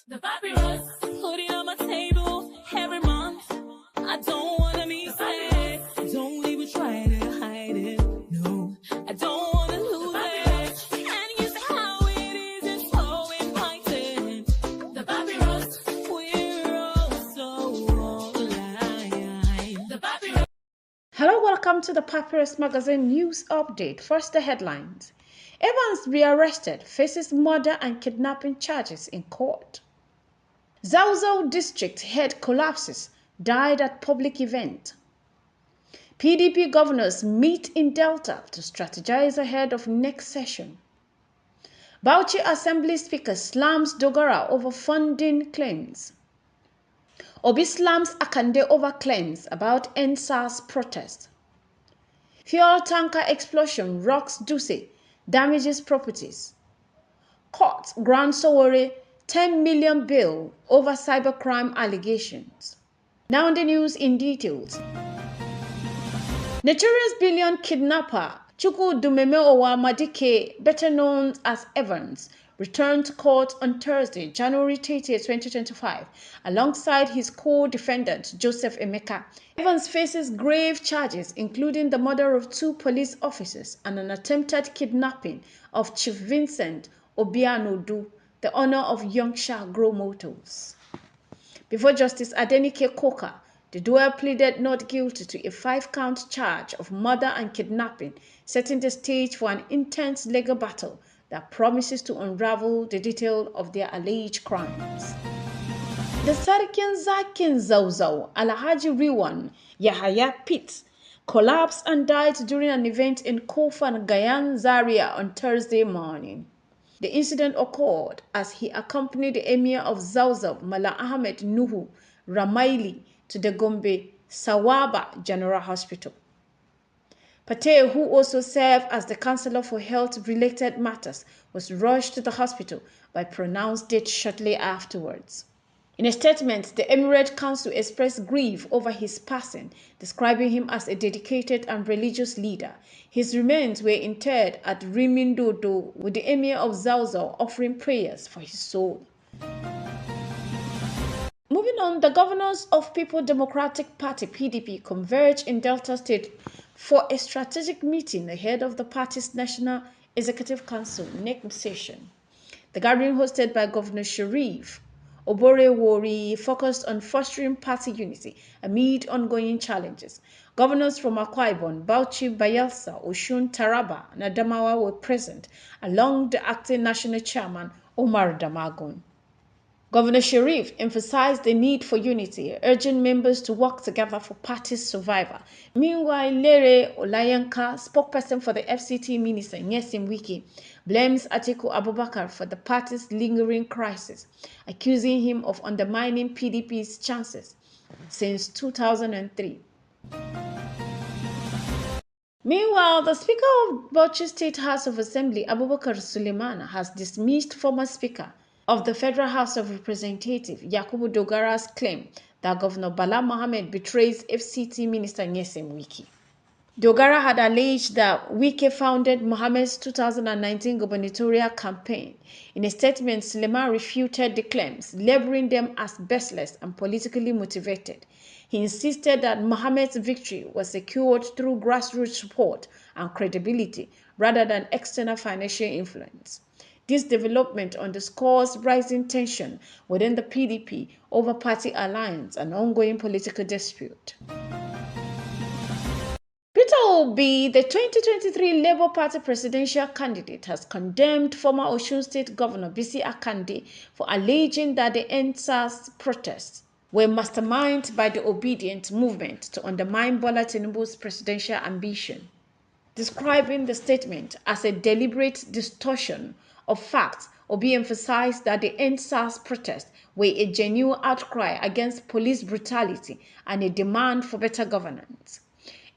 The papyrus, putting on my table every month. I don't wanna be sad. Don't even try to hide it. No, I don't wanna lose it. And you see how it is, it's so inviting. The papyrus, we're all so alive. The papyrus. Hello, welcome to the Papyrus Magazine News Update. First, the headlines. Evans rearrested, faces murder and kidnapping charges in court. Zauzau district head collapses, died at public event. PDP governors meet in Delta to strategize ahead of next session. Bauchi Assembly Speaker slams Dogara over funding claims. Obi slams Akande over claims about NSAS protest. Fuel tanker explosion rocks Duse, damages properties. Court grants Sowore 10 million bail over cybercrime allegations. Now the news in details. Notorious billion kidnapper Chukwu Dumemeowa Madike, better known as Evans, returned to court on Thursday, January 30, 2025, alongside his co-defendant Joseph Emeka. Evans faces grave charges, including the murder of 2 police officers and an attempted kidnapping of Chief Vincent Obianodu, the owner of Yongsha Grow Motors. Before Justice Adenike Koka, the duo pleaded not guilty to a 5-count charge of murder and kidnapping, setting the stage for an intense legal battle that promises to unravel the detail of their alleged crimes. The Sarkin Zakin Zauzau Alhaji Riwan Yahaya Pitts collapsed and died during an event in Kofan, Gayan, Zaria on Thursday morning. The incident occurred as he accompanied the Emir of Zauzau, Mala Ahmed Nuhu Ramaili, to the Gombe Sawaba General Hospital. Pate, who also served as the Councillor for Health-related matters, was rushed to the hospital by pronounced death shortly afterwards. In a statement, the Emirate Council expressed grief over his passing, describing him as a dedicated and religious leader. His remains were interred at Rimindodo, with the Emir of Zauzau offering prayers for his soul. Moving on, the governors of People Democratic Party (PDP) converged in Delta State for a strategic meeting ahead of the party's National Executive Council NEC session. The gathering, hosted by Governor Sharif Oborewori, focused on fostering party unity amid ongoing challenges. Governors from Akwa Ibom, Bauchi, Bayelsa, Osun, Taraba, and Adamawa were present, along the acting national chairman, Omar Damagun. Governor Sharif emphasized the need for unity, urging members to work together for party's survival. Meanwhile, Lere Olayanka, spokesperson for the FCT minister, Nyesim Wiki, blames Atiku Abubakar for the party's lingering crisis, accusing him of undermining PDP's chances since 2003. Meanwhile, the Speaker of Bauchi State House of Assembly, Abubakar Suleiman, has dismissed former Speaker of the Federal House of Representatives, Yakubu Dogara's claim that Governor Bala Mohammed betrays FCT Minister Nyesom Wike. Dogara had alleged that Wike founded Mohammed's 2019 gubernatorial campaign. In a statement, Suleiman refuted the claims, labeling them as baseless and politically motivated. He insisted that Mohammed's victory was secured through grassroots support and credibility rather than external financial influence. This development underscores rising tension within the PDP over party alliance and ongoing political dispute. Peter Obi, the 2023 Labour Party presidential candidate, has condemned former Osun State Governor Bisi Akande for alleging that the NSAS protests were masterminded by the Obedient movement to undermine Bola Tinubu's presidential ambition. Describing the statement as a deliberate distortion of facts, Obi emphasized that the NSAS protests were a genuine outcry against police brutality and a demand for better governance.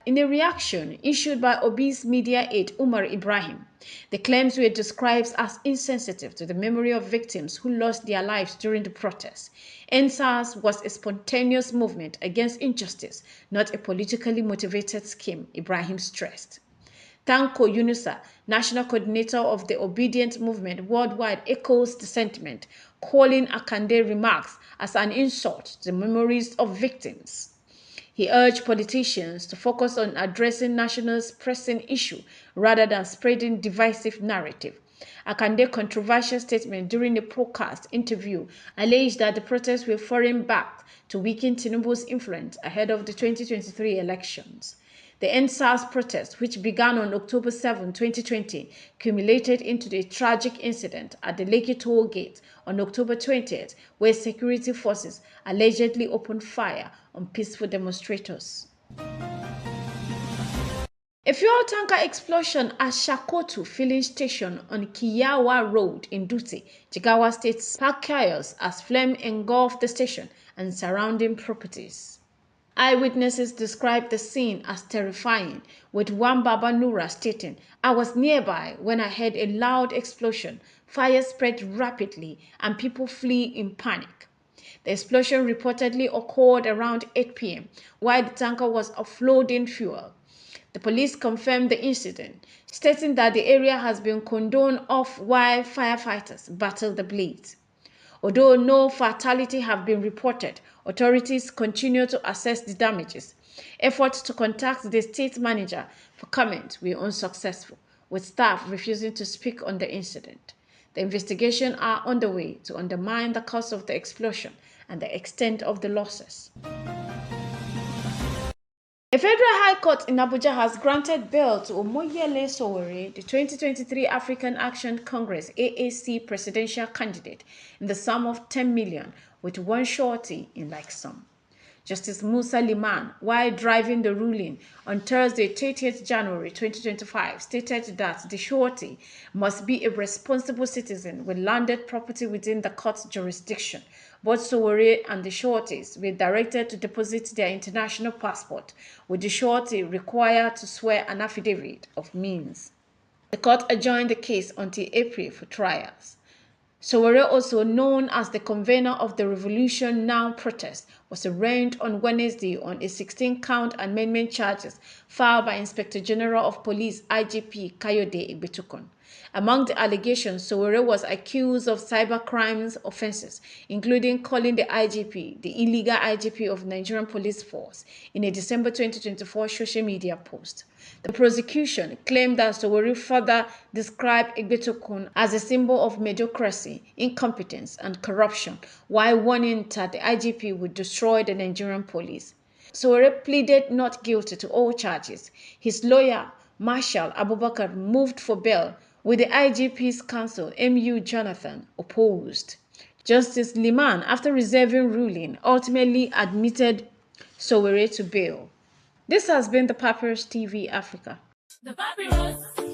In a reaction issued by Obi's media aide Umar Ibrahim, the claims were described as insensitive to the memory of victims who lost their lives during the protests. NSAS was a spontaneous movement against injustice, not a politically motivated scheme, Ibrahim stressed. Tanko Yunusa, national coordinator of the Obedient Movement worldwide, echoes the sentiment, calling Akande remarks as an insult to the memories of victims. He urged politicians to focus on addressing national's pressing issue rather than spreading divisive narrative. Akande's controversial statement during a podcast interview alleged that the protests were foreign backed to weaken Tinubu's influence ahead of the 2023 elections. The EndSARS protest, which began on October 7, 2020, culminated into the tragic incident at the Lekki toll gate on October 20th, where security forces allegedly opened fire on peaceful demonstrators. A fuel tanker explosion at Shakotu filling station on Kiyawa Road in Dutse, Jigawa State sparked chaos as flame engulfed the station and surrounding properties. Eyewitnesses described the scene as terrifying, with one Baba Nura stating, "I was nearby when I heard a loud explosion. Fire spread rapidly and people flee in panic." The explosion reportedly occurred around 8 p.m. while the tanker was offloading fuel. The police confirmed the incident, stating that the area has been cordoned off while firefighters battle the blaze. Although no fatality have been reported, authorities continue to assess the damages. Efforts to contact the state manager for comment were unsuccessful, with staff refusing to speak on the incident. The investigations are underway to undermine the cause of the explosion and the extent of the losses. A federal high court in Abuja has granted bail to Omoyele Sowore, the 2023 African Action Congress AAC presidential candidate, in the sum of 10 million, with one surety in like sum. Justice Musa Liman, while driving the ruling on Thursday, 30th January 2025, stated that the surety must be a responsible citizen with landed property within the court's jurisdiction. Both Sowore and the sureties were directed to deposit their international passport, with the surety required to swear an affidavit of means. The court adjourned the case until April for trials. Sowore, also known as the convener of the Revolution Now protest, was arraigned on Wednesday on a 16-count amendment charges filed by Inspector General of Police IGP Kayode Igbetukun. Among the allegations, Sowore was accused of cybercrimes offenses, including calling the IGP the illegal IGP of Nigerian Police Force in a December 2024 social media post. The prosecution claimed that Sowore further described Igbetukun as a symbol of mediocrity, incompetence, and corruption, while warning that the IGP would destroy the Nigerian police. Sowore pleaded not guilty to all charges. His lawyer, Marshal Abubakar, moved for bail, with the IGP's counsel, M.U. Jonathan, opposed. Justice Liman, after reserving ruling, ultimately admitted Sowore to bail. This has been the Papyrus TV Africa. The Papyrus.